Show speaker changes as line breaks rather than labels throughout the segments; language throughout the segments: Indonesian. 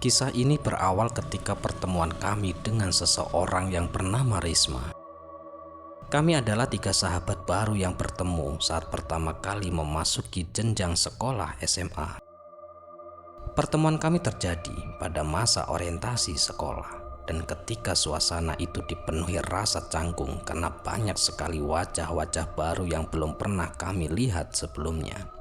Kisah ini berawal ketika pertemuan kami dengan seseorang yang bernama Risma. Kami adalah 3 sahabat baru yang bertemu saat pertama kali memasuki jenjang sekolah SMA. Pertemuan kami terjadi pada masa orientasi sekolah, dan ketika suasana itu dipenuhi rasa canggung karena banyak sekali wajah-wajah baru yang belum pernah kami lihat sebelumnya.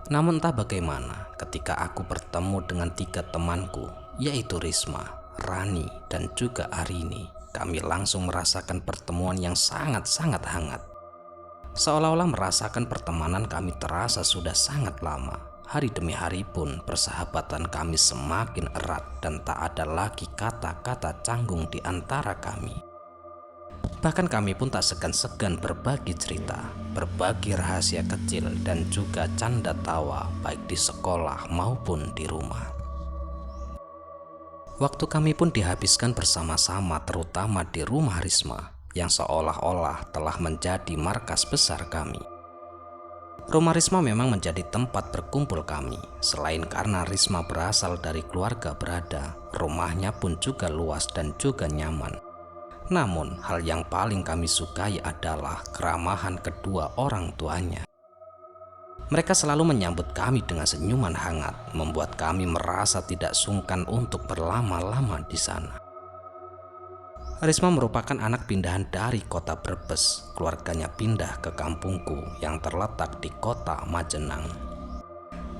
Namun entah bagaimana, ketika aku bertemu dengan 3 temanku, yaitu Risma, Rani, dan juga Arini, kami langsung merasakan pertemuan yang sangat-sangat hangat. Seolah-olah merasakan pertemanan kami terasa sudah sangat lama. Hari demi hari pun persahabatan kami semakin erat dan tak ada lagi kata-kata canggung di antara kami. Bahkan kami pun tak segan-segan berbagi cerita, berbagi rahasia kecil dan juga canda tawa baik di sekolah maupun di rumah. Waktu kami pun dihabiskan bersama-sama, terutama di rumah Risma yang seolah-olah telah menjadi markas besar kami. Rumah Risma memang menjadi tempat berkumpul kami. Selain karena Risma berasal dari keluarga berada, rumahnya pun juga luas dan juga nyaman. Namun hal yang paling kami sukai adalah keramahan kedua orang tuanya. Mereka selalu menyambut kami dengan senyuman hangat, membuat kami merasa tidak sungkan untuk berlama-lama di sana. Risma merupakan anak pindahan dari kota Brebes. Keluarganya pindah ke kampungku yang terletak di kota Majenang.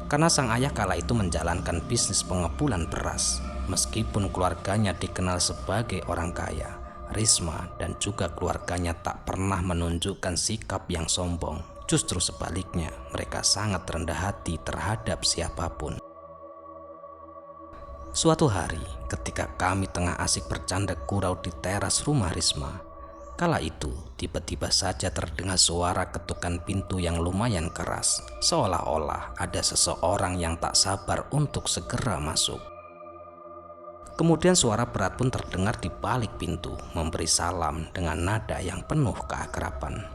Karena sang ayah kala itu menjalankan bisnis pengepulan beras. Meskipun keluarganya dikenal sebagai orang kaya, Risma dan juga keluarganya tak pernah menunjukkan sikap yang sombong. Justru sebaliknya, mereka sangat rendah hati terhadap siapapun. Suatu hari, ketika kami tengah asik bercanda gurau di teras rumah Risma, kala itu tiba-tiba saja terdengar suara ketukan pintu yang lumayan keras, seolah-olah ada seseorang yang tak sabar untuk segera masuk. Kemudian suara berat pun terdengar di balik pintu, memberi salam dengan nada yang penuh keakraban.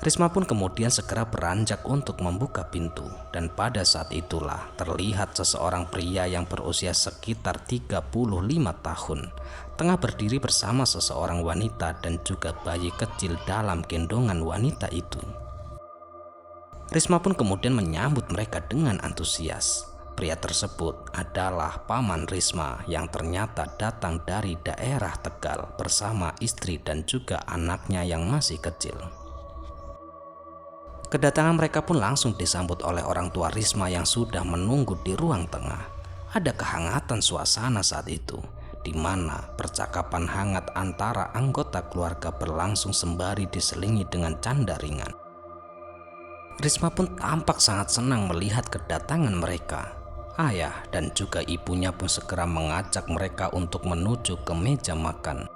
Risma pun kemudian segera beranjak untuk membuka pintu, dan pada saat itulah terlihat seseorang pria yang berusia sekitar 35 tahun tengah berdiri bersama seseorang wanita dan juga bayi kecil dalam gendongan wanita itu. Risma pun kemudian menyambut mereka dengan antusias. Pria tersebut adalah paman Risma yang ternyata datang dari daerah Tegal bersama istri dan juga anaknya yang masih kecil. Kedatangan mereka pun langsung disambut oleh orang tua Risma yang sudah menunggu di ruang tengah. Ada kehangatan suasana saat itu, di mana percakapan hangat antara anggota keluarga berlangsung sembari diselingi dengan canda ringan. Risma pun tampak sangat senang melihat kedatangan mereka. Ayah dan juga ibunya pun segera mengajak mereka untuk menuju ke meja makan.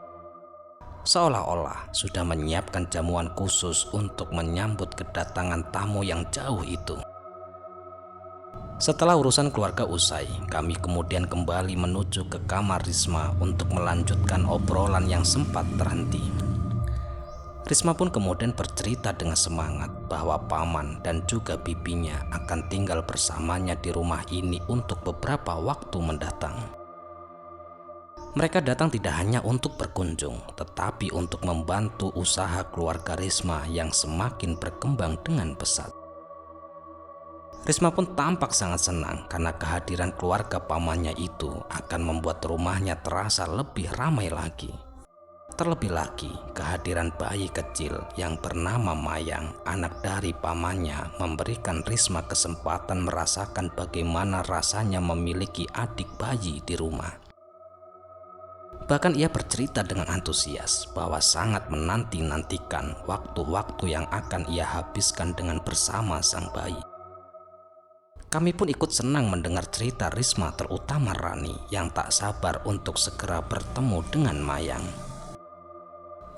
Seolah-olah sudah menyiapkan jamuan khusus untuk menyambut kedatangan tamu yang jauh itu. Setelah urusan keluarga usai, kami kemudian kembali menuju ke kamar Risma untuk melanjutkan obrolan yang sempat terhenti. Risma pun kemudian bercerita dengan semangat bahwa paman dan juga bibinya akan tinggal bersamanya di rumah ini untuk beberapa waktu mendatang. Mereka datang tidak hanya untuk berkunjung, tetapi untuk membantu usaha keluarga Risma yang semakin berkembang dengan pesat. Risma pun tampak sangat senang karena kehadiran keluarga pamannya itu akan membuat rumahnya terasa lebih ramai lagi. Terlebih lagi, kehadiran bayi kecil yang bernama Mayang, anak dari pamannya, memberikan Risma kesempatan merasakan bagaimana rasanya memiliki adik bayi di rumah. Bahkan ia bercerita dengan antusias bahwa sangat menanti-nantikan waktu-waktu yang akan ia habiskan dengan bersama sang bayi. Kami pun ikut senang mendengar cerita Risma, terutama Rani yang tak sabar untuk segera bertemu dengan Mayang.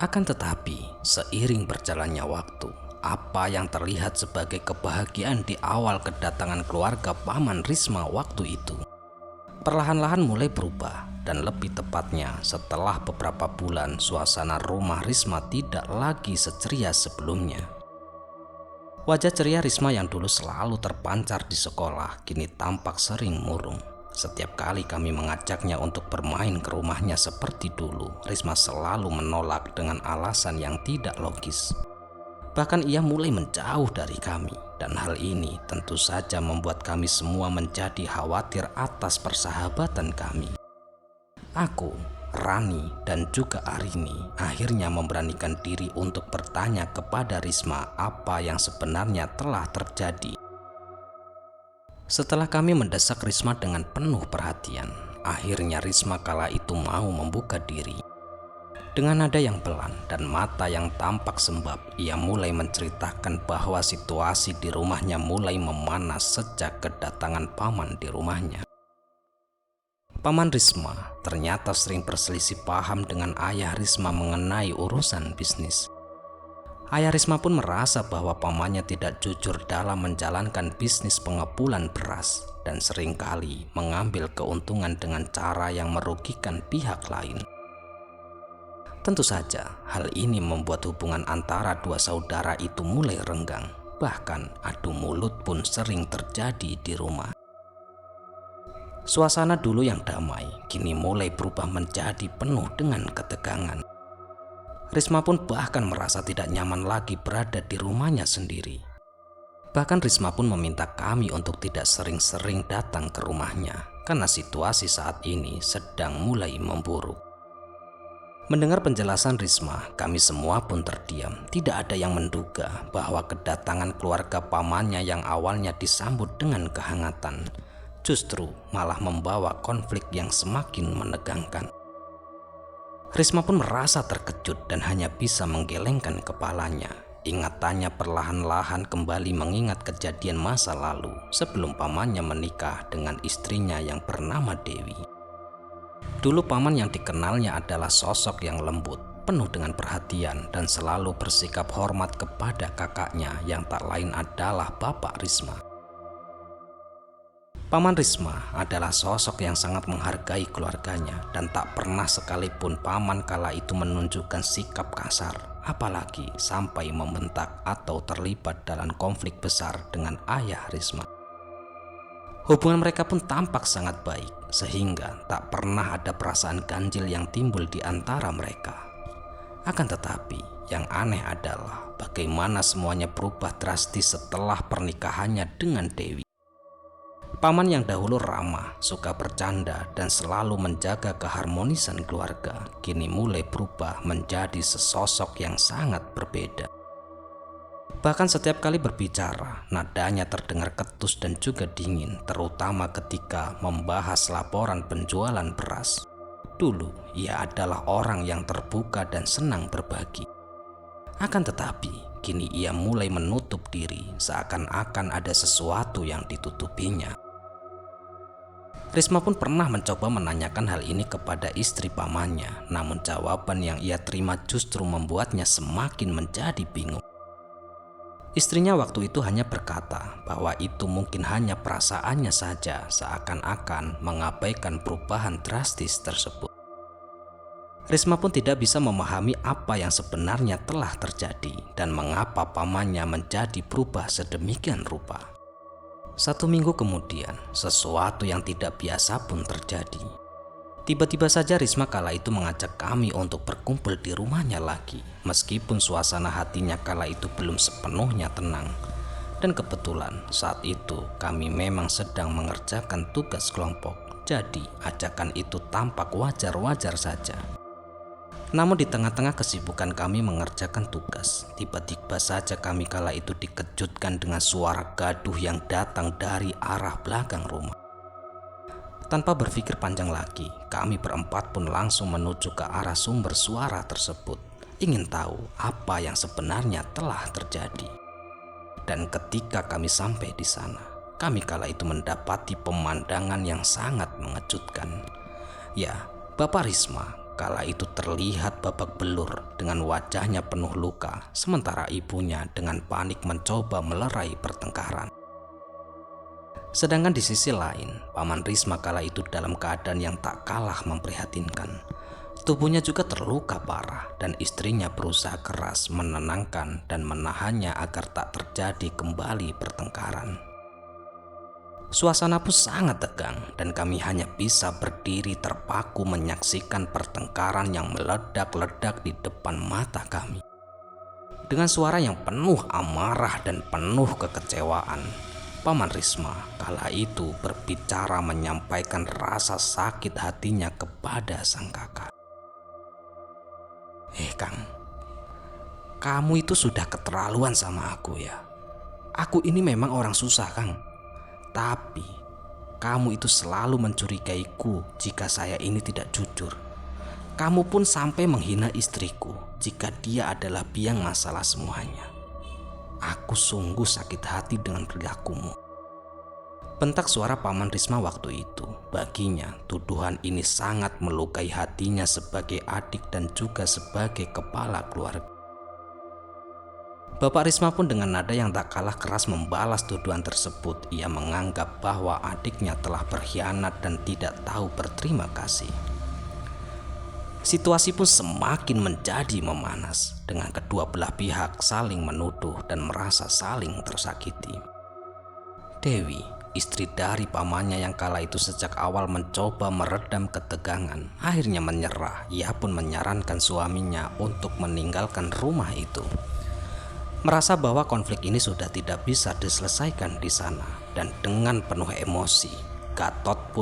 Akan tetapi, seiring berjalannya waktu, apa yang terlihat sebagai kebahagiaan di awal kedatangan keluarga paman Risma waktu itu perlahan-lahan mulai berubah, dan lebih tepatnya setelah beberapa bulan suasana rumah Risma tidak lagi seceria sebelumnya. Wajah ceria Risma yang dulu selalu terpancar di sekolah kini tampak sering murung. Setiap kali kami mengajaknya untuk bermain ke rumahnya seperti dulu, Risma selalu menolak dengan alasan yang tidak logis. Bahkan ia mulai menjauh dari kami, dan hal ini tentu saja membuat kami semua menjadi khawatir atas persahabatan kami. Aku, Rani, dan juga Arini akhirnya memberanikan diri untuk bertanya kepada Risma apa yang sebenarnya telah terjadi. Setelah kami mendesak Risma dengan penuh perhatian, akhirnya Risma kala itu mau membuka diri. Dengan nada yang pelan dan mata yang tampak sembab, ia mulai menceritakan bahwa situasi di rumahnya mulai memanas sejak kedatangan paman di rumahnya. Paman Risma ternyata sering berselisih paham dengan ayah Risma mengenai urusan bisnis. Ayah Risma pun merasa bahwa pamannya tidak jujur dalam menjalankan bisnis pengepulhan beras dan seringkali mengambil keuntungan dengan cara yang merugikan pihak lain. Tentu saja hal ini membuat hubungan antara dua saudara itu mulai renggang, bahkan adu mulut pun sering terjadi di rumah. Suasana dulu yang damai kini mulai berubah menjadi penuh dengan ketegangan. Risma pun bahkan merasa tidak nyaman lagi berada di rumahnya sendiri. Bahkan Risma pun meminta kami untuk tidak sering-sering datang ke rumahnya karena situasi saat ini sedang mulai memburuk. Mendengar penjelasan Risma, kami semua pun terdiam. Tidak ada yang menduga bahwa kedatangan keluarga pamannya yang awalnya disambut dengan kehangatan justru malah membawa konflik yang semakin menegangkan. Risma pun merasa terkejut dan hanya bisa menggelengkan kepalanya. Ingatannya perlahan-lahan kembali mengingat kejadian masa lalu sebelum pamannya menikah dengan istrinya yang bernama Dewi. Dulu paman yang dikenalnya adalah sosok yang lembut, penuh dengan perhatian dan selalu bersikap hormat kepada kakaknya yang tak lain adalah Bapak Risma. Paman Risma adalah sosok yang sangat menghargai keluarganya dan tak pernah sekalipun paman kala itu menunjukkan sikap kasar, apalagi sampai membentak atau terlibat dalam konflik besar dengan ayah Risma. Hubungan mereka pun tampak sangat baik, sehingga tak pernah ada perasaan ganjil yang timbul di antara mereka. Akan tetapi, yang aneh adalah bagaimana semuanya berubah drastis setelah pernikahannya dengan Dewi. Paman yang dahulu ramah, suka bercanda, dan selalu menjaga keharmonisan keluarga, kini mulai berubah menjadi sesosok yang sangat berbeda. Bahkan setiap kali berbicara, nadanya terdengar ketus dan juga dingin, terutama ketika membahas laporan penjualan beras. Dulu, ia adalah orang yang terbuka dan senang berbagi. Akan tetapi, kini ia mulai menutup diri, seakan-akan ada sesuatu yang ditutupinya. Risma pun pernah mencoba menanyakan hal ini kepada istri pamannya, namun jawaban yang ia terima justru membuatnya semakin menjadi bingung. Istrinya waktu itu hanya berkata bahwa itu mungkin hanya perasaannya saja, seakan-akan mengabaikan perubahan drastis tersebut. Risma pun tidak bisa memahami apa yang sebenarnya telah terjadi dan mengapa pamannya menjadi berubah sedemikian rupa. 1 minggu kemudian, sesuatu yang tidak biasa pun terjadi. Tiba-tiba saja Risma kala itu mengajak kami untuk berkumpul di rumahnya lagi, meskipun suasana hatinya kala itu belum sepenuhnya tenang. Dan kebetulan saat itu kami memang sedang mengerjakan tugas kelompok, jadi ajakan itu tampak wajar-wajar saja. Namun di tengah-tengah kesibukan kami mengerjakan tugas, tiba-tiba saja kami kala itu dikejutkan dengan suara gaduh yang datang dari arah belakang rumah. Tanpa berpikir panjang lagi, kami berempat pun langsung menuju ke arah sumber suara tersebut, ingin tahu apa yang sebenarnya telah terjadi. Dan ketika kami sampai di sana, kami kala itu mendapati pemandangan yang sangat mengejutkan. Ya, Bapak Risma kala itu terlihat babak belur dengan wajahnya penuh luka, sementara ibunya dengan panik mencoba melerai pertengkaran. Sedangkan di sisi lain, Paman Risma kala itu dalam keadaan yang tak kalah memprihatinkan. Tubuhnya juga terluka parah dan istrinya berusaha keras menenangkan dan menahannya agar tak terjadi kembali pertengkaran. Suasana pun sangat tegang dan kami hanya bisa berdiri terpaku menyaksikan pertengkaran yang meledak-ledak di depan mata kami. Dengan suara yang penuh amarah dan penuh kekecewaan, Paman Risma kala itu berbicara menyampaikan rasa sakit hatinya kepada sang kakak. Kang, kamu itu sudah keterlaluan sama aku ya. Aku ini memang orang susah, Kang. Tapi kamu itu selalu mencurigaiku jika saya ini tidak jujur. Kamu pun sampai menghina istriku jika dia adalah biang masalah semuanya. Aku sungguh sakit hati dengan perilakumu. Bentak suara Paman Risma waktu itu. Baginya tuduhan ini sangat melukai hatinya sebagai adik dan juga sebagai kepala keluarga. Bapak Risma pun dengan nada yang tak kalah keras membalas tuduhan tersebut. Ia menganggap bahwa adiknya telah berkhianat dan tidak tahu berterima kasih. Situasi pun semakin menjadi memanas dengan kedua belah pihak saling menuduh dan merasa saling tersakiti. Dewi, istri dari pamannya yang kala itu sejak awal mencoba meredam ketegangan, akhirnya menyerah. Ia pun menyarankan suaminya untuk meninggalkan rumah itu. Merasa bahwa konflik ini sudah tidak bisa diselesaikan di sana, dan dengan penuh emosi, Gatot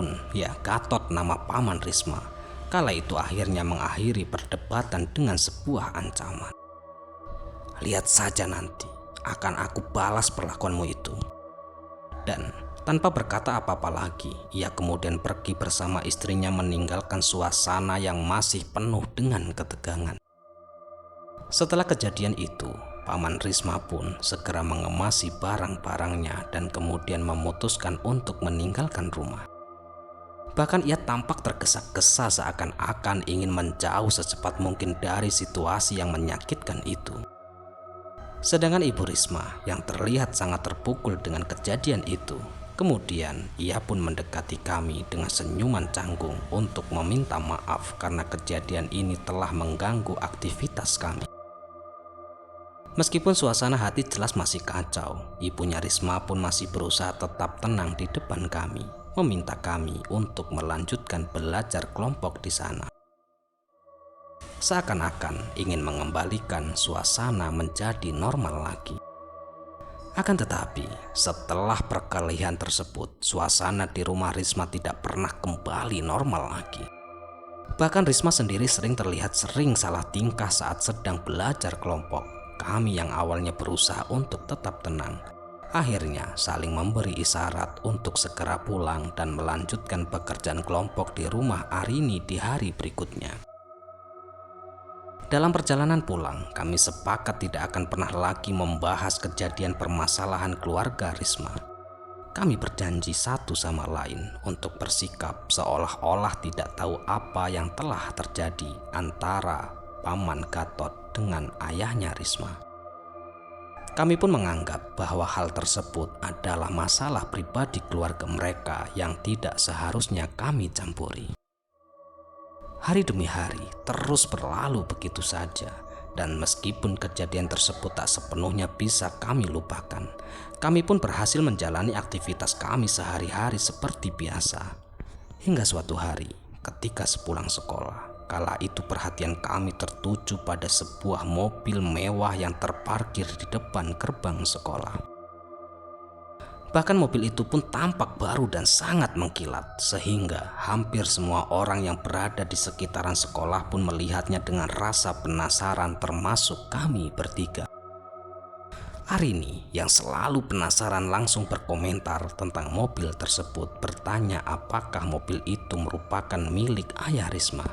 nama Paman Risma, kala itu akhirnya mengakhiri perdebatan dengan sebuah ancaman. Lihat saja nanti, akan aku balas perlakuanmu itu. Dan tanpa berkata apa-apa lagi, ia kemudian pergi bersama istrinya meninggalkan suasana yang masih penuh dengan ketegangan. Setelah kejadian itu, Paman Risma pun segera mengemasi barang-barangnya dan kemudian memutuskan untuk meninggalkan rumah. Bahkan ia tampak tergesa-gesa seakan-akan ingin menjauh secepat mungkin dari situasi yang menyakitkan itu. Sedangkan Ibu Risma yang terlihat sangat terpukul dengan kejadian itu, kemudian ia pun mendekati kami dengan senyuman canggung untuk meminta maaf karena kejadian ini telah mengganggu aktivitas kami. Meskipun suasana hati jelas masih kacau, ibunya Risma pun masih berusaha tetap tenang di depan kami, meminta kami untuk melanjutkan belajar kelompok di sana. Seakan-akan ingin mengembalikan suasana menjadi normal lagi. Akan tetapi, setelah perkelahian tersebut, suasana di rumah Risma tidak pernah kembali normal lagi. Bahkan Risma sendiri sering terlihat salah tingkah saat sedang belajar kelompok. Kami yang awalnya berusaha untuk tetap tenang, akhirnya saling memberi isyarat untuk segera pulang dan melanjutkan pekerjaan kelompok di rumah Arini di hari berikutnya. Dalam perjalanan pulang, kami sepakat tidak akan pernah lagi membahas kejadian permasalahan keluarga Risma. Kami berjanji satu sama lain untuk bersikap seolah-olah tidak tahu apa yang telah terjadi antara Paman Gatot dengan ayahnya Risma. Kami pun menganggap bahwa hal tersebut adalah masalah pribadi keluarga mereka yang tidak seharusnya kami campuri. Hari demi hari terus berlalu begitu saja, dan meskipun kejadian tersebut tak sepenuhnya bisa kami lupakan, kami pun berhasil menjalani aktivitas kami sehari-hari seperti biasa. Hingga suatu hari ketika sepulang sekolah, kala itu perhatian kami tertuju pada sebuah mobil mewah yang terparkir di depan gerbang sekolah. Bahkan mobil itu pun tampak baru dan sangat mengkilat, sehingga hampir semua orang yang berada di sekitaran sekolah pun melihatnya dengan rasa penasaran, termasuk kami bertiga. Arini yang selalu penasaran langsung berkomentar tentang mobil tersebut, bertanya apakah mobil itu merupakan milik ayah Risma.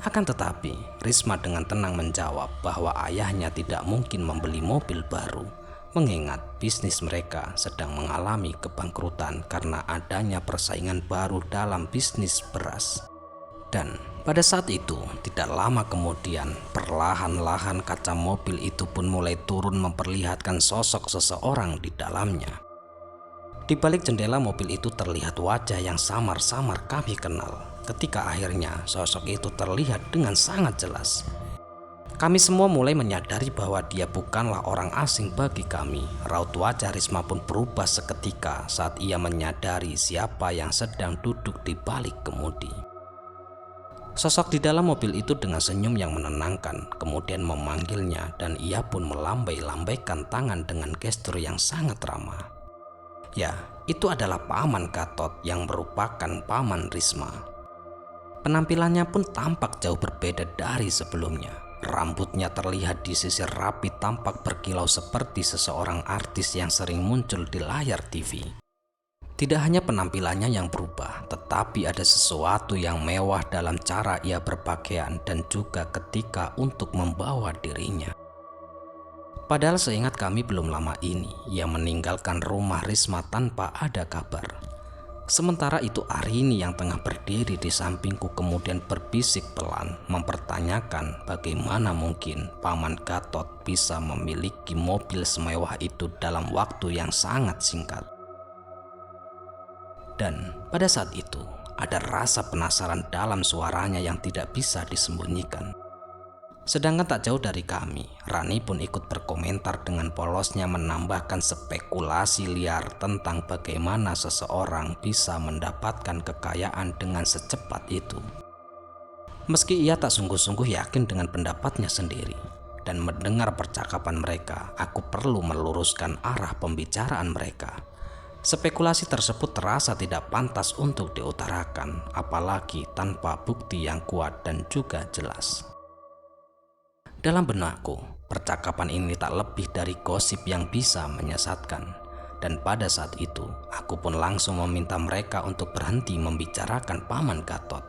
Akan tetapi, Risma dengan tenang menjawab bahwa ayahnya tidak mungkin membeli mobil baru, mengingat bisnis mereka sedang mengalami kebangkrutan karena adanya persaingan baru dalam bisnis beras. Dan pada saat itu, tidak lama kemudian, perlahan-lahan kaca mobil itu pun mulai turun memperlihatkan sosok seseorang di dalamnya. Di balik jendela mobil itu terlihat wajah yang samar-samar kami kenal. Ketika akhirnya sosok itu terlihat dengan sangat jelas. Kami semua mulai menyadari bahwa dia bukanlah orang asing bagi kami. Raut wajah Risma pun berubah seketika saat ia menyadari siapa yang sedang duduk di balik kemudi. Sosok di dalam mobil itu dengan senyum yang menenangkan, kemudian memanggilnya dan ia pun melambai-lambaikan tangan dengan gestur yang sangat ramah. Ya, itu adalah Paman Gatot yang merupakan paman Risma. Penampilannya pun tampak jauh berbeda dari sebelumnya. Rambutnya terlihat disisir rapi, tampak berkilau seperti seseorang artis yang sering muncul di layar TV. Tidak hanya penampilannya yang berubah, tetapi ada sesuatu yang mewah dalam cara ia berpakaian dan juga ketika untuk membawa dirinya. Padahal seingat kami belum lama ini, ia meninggalkan rumah Risma tanpa ada kabar. Sementara itu Arini yang tengah berdiri di sampingku kemudian berbisik pelan mempertanyakan bagaimana mungkin Paman Gatot bisa memiliki mobil semewah itu dalam waktu yang sangat singkat. Dan pada saat itu ada rasa penasaran dalam suaranya yang tidak bisa disembunyikan. Sedangkan tak jauh dari kami, Rani pun ikut berkomentar dengan polosnya menambahkan spekulasi liar tentang bagaimana seseorang bisa mendapatkan kekayaan dengan secepat itu. Meski ia tak sungguh-sungguh yakin dengan pendapatnya sendiri, dan mendengar percakapan mereka, aku perlu meluruskan arah pembicaraan mereka. Spekulasi tersebut terasa tidak pantas untuk diutarakan, apalagi tanpa bukti yang kuat dan juga jelas. Dalam benakku, percakapan ini tak lebih dari gosip yang bisa menyesatkan. Dan pada saat itu, aku pun langsung meminta mereka untuk berhenti membicarakan Paman Gatot.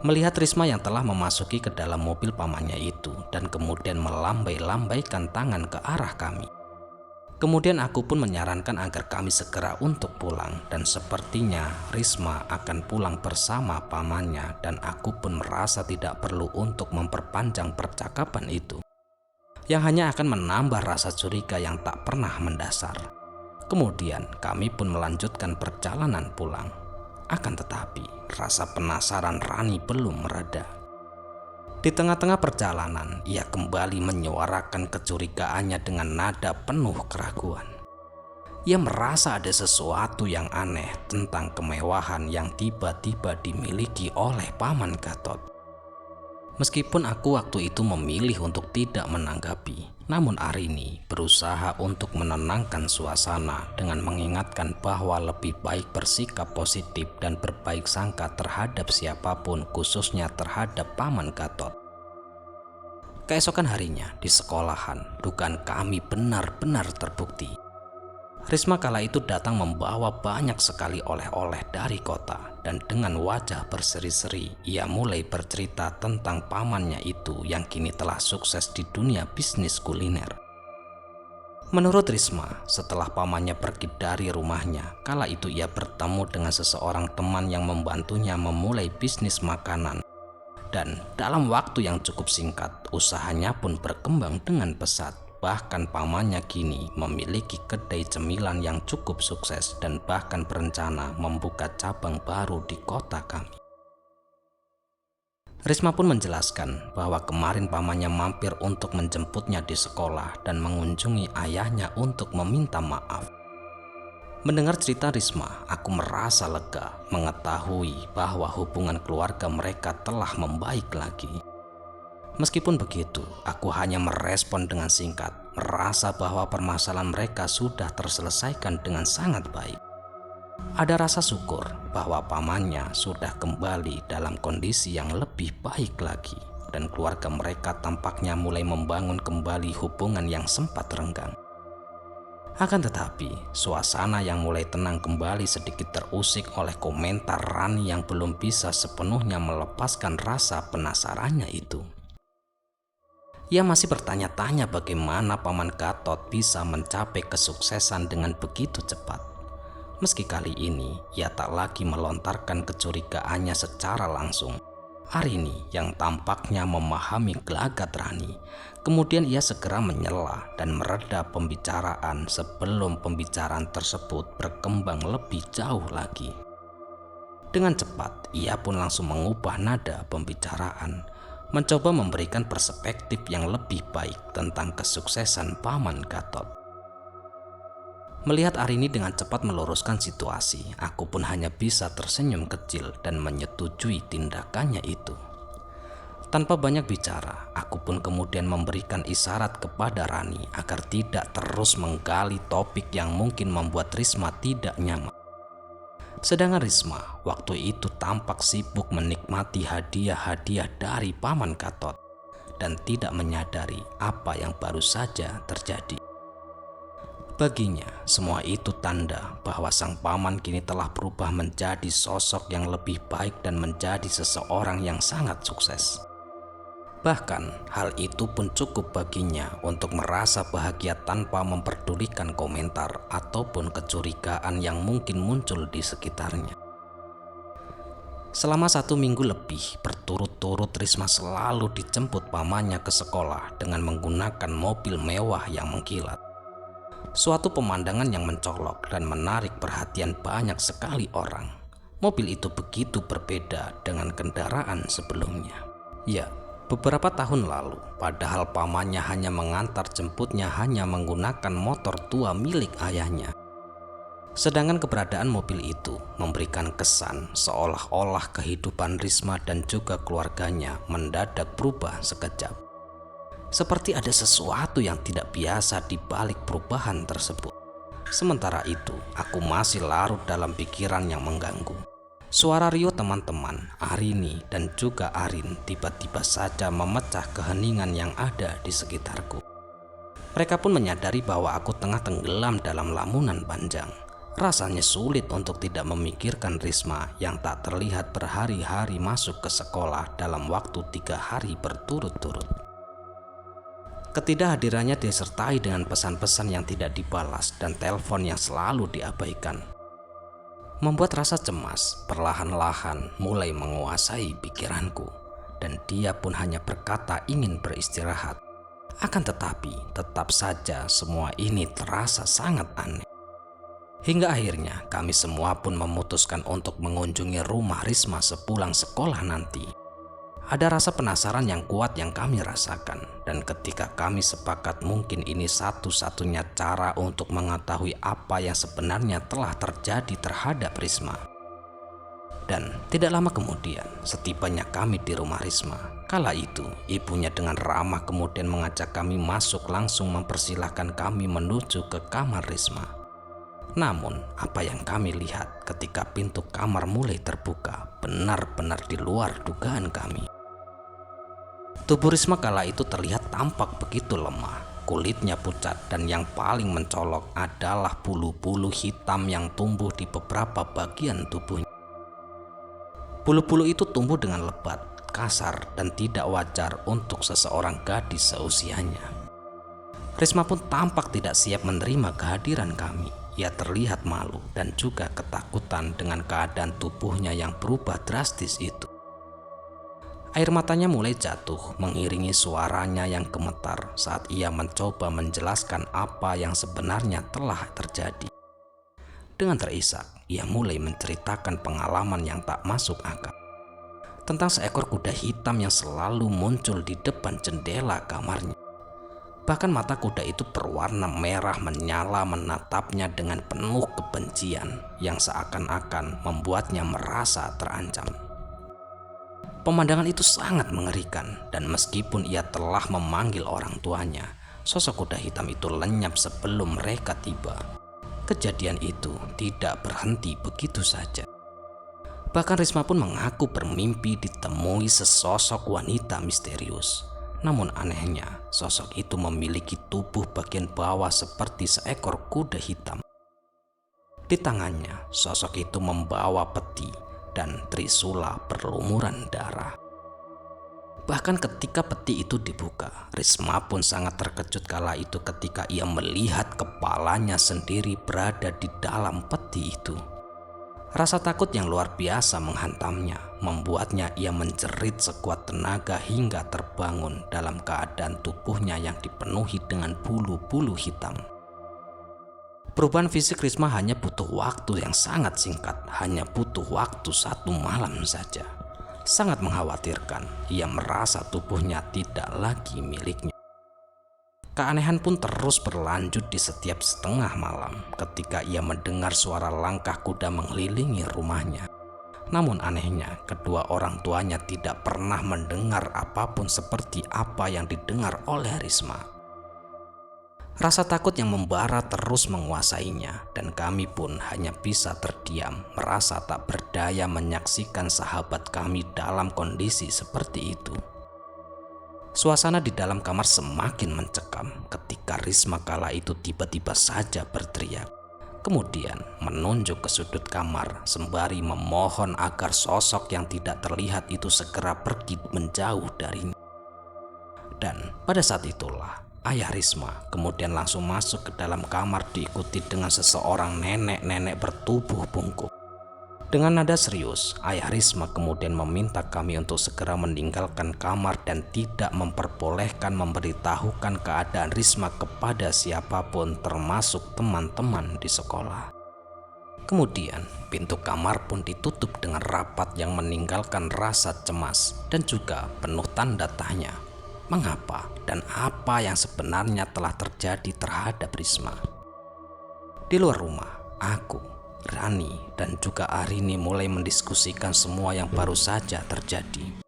Melihat Risma yang telah memasuki ke dalam mobil pamannya itu dan kemudian melambai-lambaikan tangan ke arah kami. Kemudian aku pun menyarankan agar kami segera untuk pulang dan sepertinya Risma akan pulang bersama pamannya dan aku pun merasa tidak perlu untuk memperpanjang percakapan itu yang hanya akan menambah rasa curiga yang tak pernah mendasar. Kemudian kami pun melanjutkan perjalanan pulang. Akan tetapi rasa penasaran Rani belum mereda. Di tengah-tengah perjalanan, ia kembali menyuarakan kecurigaannya dengan nada penuh keraguan. Ia merasa ada sesuatu yang aneh tentang kemewahan yang tiba-tiba dimiliki oleh Paman Gatot. Meskipun aku waktu itu memilih untuk tidak menanggapi, namun Arini berusaha untuk menenangkan suasana dengan mengingatkan bahwa lebih baik bersikap positif dan berbaik sangka terhadap siapapun, khususnya terhadap Paman Gatot. Keesokan harinya di sekolahan, dugaan kami benar-benar terbukti. Risma kala itu datang membawa banyak sekali oleh-oleh dari kota dan dengan wajah berseri-seri ia mulai bercerita tentang pamannya itu yang kini telah sukses di dunia bisnis kuliner. Menurut Risma, setelah pamannya pergi dari rumahnya, kala itu ia bertemu dengan seseorang teman yang membantunya memulai bisnis makanan. Dan dalam waktu yang cukup singkat, usahanya pun berkembang dengan pesat. Bahkan pamannya kini memiliki kedai cemilan yang cukup sukses dan bahkan berencana membuka cabang baru di kota kami. Risma pun menjelaskan bahwa kemarin pamannya mampir untuk menjemputnya di sekolah dan mengunjungi ayahnya untuk meminta maaf. Mendengar cerita Risma, aku merasa lega mengetahui bahwa hubungan keluarga mereka telah membaik lagi. Meskipun begitu, aku hanya merespon dengan singkat, merasa bahwa permasalahan mereka sudah terselesaikan dengan sangat baik. Ada rasa syukur bahwa pamannya sudah kembali dalam kondisi yang lebih baik lagi dan keluarga mereka tampaknya mulai membangun kembali hubungan yang sempat renggang. Akan tetapi, suasana yang mulai tenang kembali sedikit terusik oleh komentar Rani yang belum bisa sepenuhnya melepaskan rasa penasarannya itu. Ia masih bertanya-tanya bagaimana Paman Gatot bisa mencapai kesuksesan dengan begitu cepat. Meski kali ini ia tak lagi melontarkan kecurigaannya secara langsung. Arini yang tampaknya memahami gelagat Rani. Kemudian ia segera menyela dan mereda pembicaraan sebelum pembicaraan tersebut berkembang lebih jauh lagi. Dengan cepat ia pun langsung mengubah nada pembicaraan. mencoba memberikan perspektif yang lebih baik tentang kesuksesan Paman Gatot. Melihat Arini dengan cepat meluruskan situasi, aku pun hanya bisa tersenyum kecil dan menyetujui tindakannya itu. Tanpa banyak bicara, aku pun kemudian memberikan isyarat kepada Rani agar tidak terus menggali topik yang mungkin membuat Risma tidak nyaman. Sedangkan Risma waktu itu tampak sibuk menikmati hadiah-hadiah dari Paman Gatot dan tidak menyadari apa yang baru saja terjadi. Baginya, semua itu tanda bahwa sang paman kini telah berubah menjadi sosok yang lebih baik dan menjadi seseorang yang sangat sukses. Bahkan, hal itu pun cukup baginya untuk merasa bahagia tanpa memperdulikan komentar ataupun kecurigaan yang mungkin muncul di sekitarnya. Selama 1 minggu lebih berturut-turut, Risma selalu dijemput pamannya ke sekolah dengan menggunakan mobil mewah yang mengkilat. Suatu pemandangan yang mencolok dan menarik perhatian banyak sekali orang. Mobil itu begitu berbeda dengan kendaraan sebelumnya. Ya, beberapa tahun lalu, padahal pamannya hanya mengantar jemputnya hanya menggunakan motor tua milik ayahnya. Sedangkan keberadaan mobil itu memberikan kesan seolah-olah kehidupan Risma dan juga keluarganya mendadak berubah sekejap. Seperti ada sesuatu yang tidak biasa di balik perubahan tersebut. Sementara itu, aku masih larut dalam pikiran yang mengganggu. Suara Rio teman-teman, Arini dan juga Arin tiba-tiba saja memecah keheningan yang ada di sekitarku. Mereka pun menyadari bahwa aku tengah tenggelam dalam lamunan panjang. Rasanya sulit untuk tidak memikirkan Risma yang tak terlihat berhari-hari masuk ke sekolah dalam waktu 3 hari berturut-turut. Ketidakhadirannya disertai dengan pesan-pesan yang tidak dibalas dan telepon yang selalu diabaikan, membuat rasa cemas perlahan-lahan mulai menguasai pikiranku, dan dia pun hanya berkata ingin beristirahat. Akan tetapi tetap saja semua ini terasa sangat aneh. Hingga akhirnya kami semua pun memutuskan untuk mengunjungi rumah Risma sepulang sekolah nanti. Ada rasa penasaran yang kuat yang kami rasakan, dan ketika kami sepakat mungkin ini satu-satunya cara untuk mengetahui apa yang sebenarnya telah terjadi terhadap Risma. Dan tidak lama kemudian, setibanya kami di rumah Risma, kala itu ibunya dengan ramah kemudian mengajak kami masuk, langsung mempersilahkan kami menuju ke kamar Risma. Namun, apa yang kami lihat ketika pintu kamar mulai terbuka benar-benar di luar dugaan kami. Tubuh Risma kala itu terlihat tampak begitu lemah, kulitnya pucat, dan yang paling mencolok adalah bulu-bulu hitam yang tumbuh di beberapa bagian tubuhnya. Bulu-bulu itu tumbuh dengan lebat, kasar, dan tidak wajar untuk seseorang gadis seusianya. Risma pun tampak tidak siap menerima kehadiran kami. Ia terlihat malu dan juga ketakutan dengan keadaan tubuhnya yang berubah drastis itu. Air matanya mulai jatuh mengiringi suaranya yang gemetar saat ia mencoba menjelaskan apa yang sebenarnya telah terjadi. Dengan terisak, ia mulai menceritakan pengalaman yang tak masuk akal tentang seekor kuda hitam yang selalu muncul di depan jendela kamarnya. Bahkan mata kuda itu berwarna merah menyala menatapnya dengan penuh kebencian yang seakan-akan membuatnya merasa terancam. Pemandangan itu sangat mengerikan, dan meskipun ia telah memanggil orang tuanya, sosok kuda hitam itu lenyap sebelum mereka tiba. Kejadian itu tidak berhenti begitu saja. Bahkan Risma pun mengaku bermimpi ditemui sesosok wanita misterius. Namun anehnya, sosok itu memiliki tubuh bagian bawah seperti seekor kuda hitam. Di tangannya, sosok itu membawa peti dan trisula berlumuran darah. Bahkan ketika peti itu dibuka, Risma pun sangat terkejut kala itu ketika ia melihat kepalanya sendiri berada di dalam peti itu. Rasa takut yang luar biasa menghantamnya, membuatnya ia menjerit sekuat tenaga hingga terbangun dalam keadaan tubuhnya yang dipenuhi dengan bulu-bulu hitam. Perubahan fisik Risma hanya butuh waktu yang sangat singkat, hanya butuh waktu 1 malam saja. Sangat mengkhawatirkan, ia merasa tubuhnya tidak lagi miliknya. Keanehan pun terus berlanjut di setiap setengah malam ketika ia mendengar suara langkah kuda mengelilingi rumahnya. Namun anehnya, kedua orang tuanya tidak pernah mendengar apapun seperti apa yang didengar oleh Risma. Rasa takut yang membara terus menguasainya, dan kami pun hanya bisa terdiam, merasa tak berdaya menyaksikan sahabat kami dalam kondisi seperti itu. Suasana di dalam kamar semakin mencekam ketika Risma kala itu tiba-tiba saja berteriak. Kemudian menunjuk ke sudut kamar sembari memohon agar sosok yang tidak terlihat itu segera pergi menjauh darinya. Dan pada saat itulah ayah Risma kemudian langsung masuk ke dalam kamar diikuti dengan seseorang nenek-nenek bertubuh bungkuk. Dengan nada serius, ayah Risma kemudian meminta kami untuk segera meninggalkan kamar dan tidak memperbolehkan memberitahukan keadaan Risma kepada siapapun termasuk teman-teman di sekolah. Kemudian pintu kamar pun ditutup dengan rapat yang meninggalkan rasa cemas dan juga penuh tanda tanya. Mengapa dan apa yang sebenarnya telah terjadi terhadap Risma? Di luar rumah, aku, Rani, dan juga Arini mulai mendiskusikan semua yang baru saja terjadi.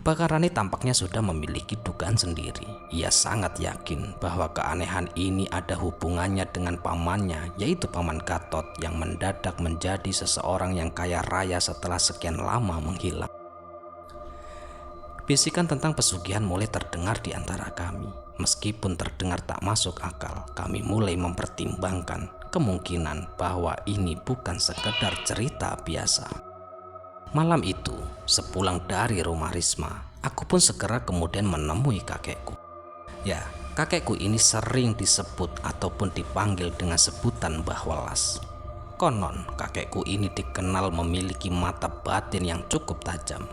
Bahkan Rani tampaknya sudah memiliki dugaan sendiri. Ia sangat yakin bahwa keanehan ini ada hubungannya dengan pamannya, yaitu Paman Gatot yang mendadak menjadi seseorang yang kaya raya setelah sekian lama menghilang. Bisikan tentang pesugihan mulai terdengar di antara kami. Meskipun terdengar tak masuk akal, kami mulai mempertimbangkan kemungkinan bahwa ini bukan sekedar cerita biasa. Malam itu, sepulang dari rumah Risma, aku pun segera kemudian menemui kakekku. Ya, kakekku ini sering disebut ataupun dipanggil dengan sebutan Mbah Welas. Konon, kakekku ini dikenal memiliki mata batin yang cukup tajam.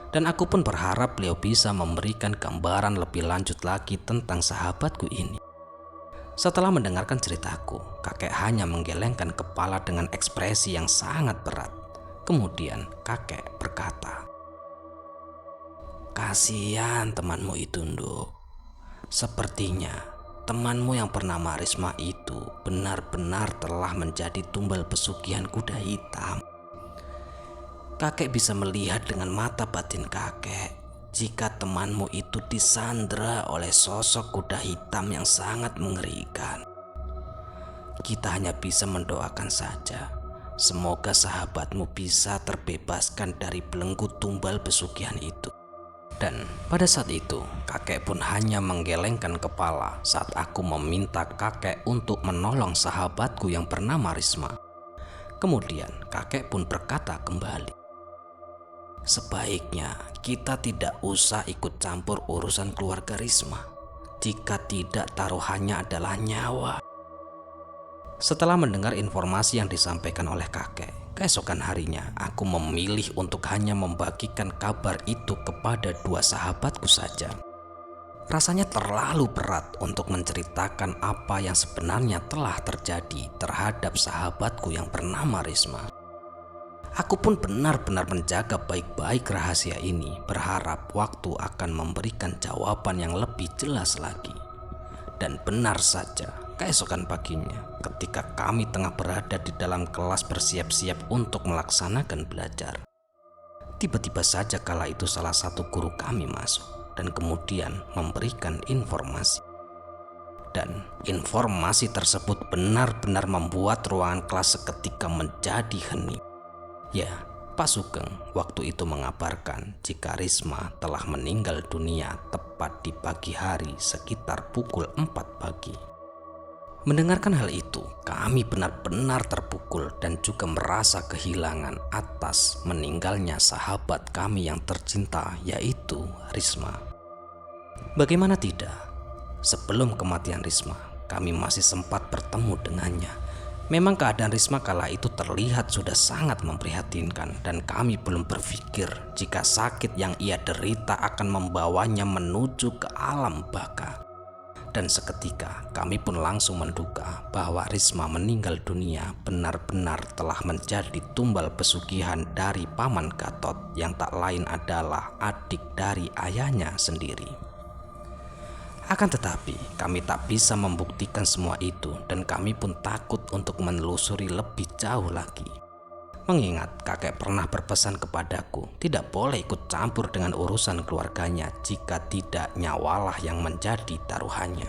Dan aku pun berharap beliau bisa memberikan gambaran lebih lanjut lagi tentang sahabatku ini. Setelah mendengarkan ceritaku, kakek hanya menggelengkan kepala dengan ekspresi yang sangat berat. Kemudian kakek berkata, "Kasihan temanmu itu, Nduk. Sepertinya temanmu yang bernama Risma itu benar-benar telah menjadi tumbal pesugihan kuda hitam. Kakek bisa melihat dengan mata batin kakek jika temanmu itu disandra oleh sosok kuda hitam yang sangat mengerikan. Kita hanya bisa mendoakan saja, semoga sahabatmu bisa terbebaskan dari belenggu tumbal pesugihan itu." Dan pada saat itu, kakek pun hanya menggelengkan kepala saat aku meminta kakek untuk menolong sahabatku yang bernama Risma. Kemudian kakek pun berkata kembali, "Sebaiknya kita tidak usah ikut campur urusan keluarga Risma, jika tidak taruhannya adalah nyawa." Setelah mendengar informasi yang disampaikan oleh kakek, keesokan harinya aku memilih untuk hanya membagikan kabar itu kepada dua sahabatku saja. Rasanya terlalu berat untuk menceritakan apa yang sebenarnya telah terjadi terhadap sahabatku yang bernama Risma. Aku pun benar-benar menjaga baik-baik rahasia ini, berharap waktu akan memberikan jawaban yang lebih jelas lagi. Dan benar saja, keesokan paginya, ketika kami tengah berada di dalam kelas bersiap-siap untuk melaksanakan belajar, tiba-tiba saja kala itu salah satu guru kami masuk dan kemudian memberikan informasi. Dan informasi tersebut benar-benar membuat ruangan kelas seketika menjadi hening. Ya, Pak Sugeng waktu itu mengabarkan jika Risma telah meninggal dunia tepat di pagi hari sekitar pukul 4 pagi. Mendengarkan hal itu, kami benar-benar terpukul dan juga merasa kehilangan atas meninggalnya sahabat kami yang tercinta, yaitu Risma. Bagaimana tidak? Sebelum kematian Risma, kami masih sempat bertemu dengannya. Memang keadaan Risma kala itu terlihat sudah sangat memprihatinkan dan kami belum berpikir jika sakit yang ia derita akan membawanya menuju ke alam baka. Dan seketika kami pun langsung menduga bahwa Risma meninggal dunia benar-benar telah menjadi tumbal pesugihan dari Paman Gatot yang tak lain adalah adik dari ayahnya sendiri. Akan tetapi kami tak bisa membuktikan semua itu dan kami pun takut untuk menelusuri lebih jauh lagi. Mengingat kakek pernah berpesan kepadaku tidak boleh ikut campur dengan urusan keluarganya jika tidak nyawalah yang menjadi taruhannya.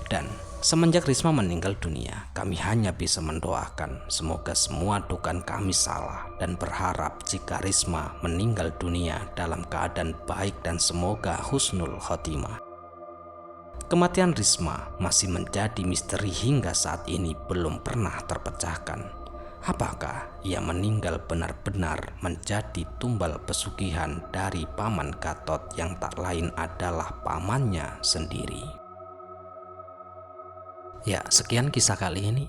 Dan semenjak Risma meninggal dunia, kami hanya bisa mendoakan semoga semua dugaan kami salah dan berharap jika Risma meninggal dunia dalam keadaan baik dan semoga husnul khotimah. Kematian Risma masih menjadi misteri hingga saat ini belum pernah terpecahkan. Apakah ia meninggal benar-benar menjadi tumbal pesugihan dari Paman Gatot yang tak lain adalah pamannya sendiri? Ya, sekian kisah kali ini.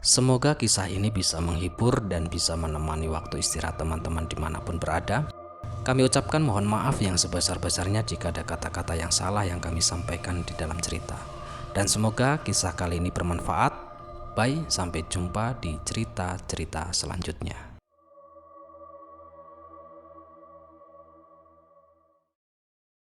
Semoga kisah ini bisa menghibur dan bisa menemani waktu istirahat teman-teman dimanapun berada. Kami ucapkan mohon maaf yang sebesar-besarnya jika ada kata-kata yang salah yang kami sampaikan di dalam cerita. Dan semoga kisah kali ini bermanfaat. Bye, sampai jumpa di cerita-cerita selanjutnya.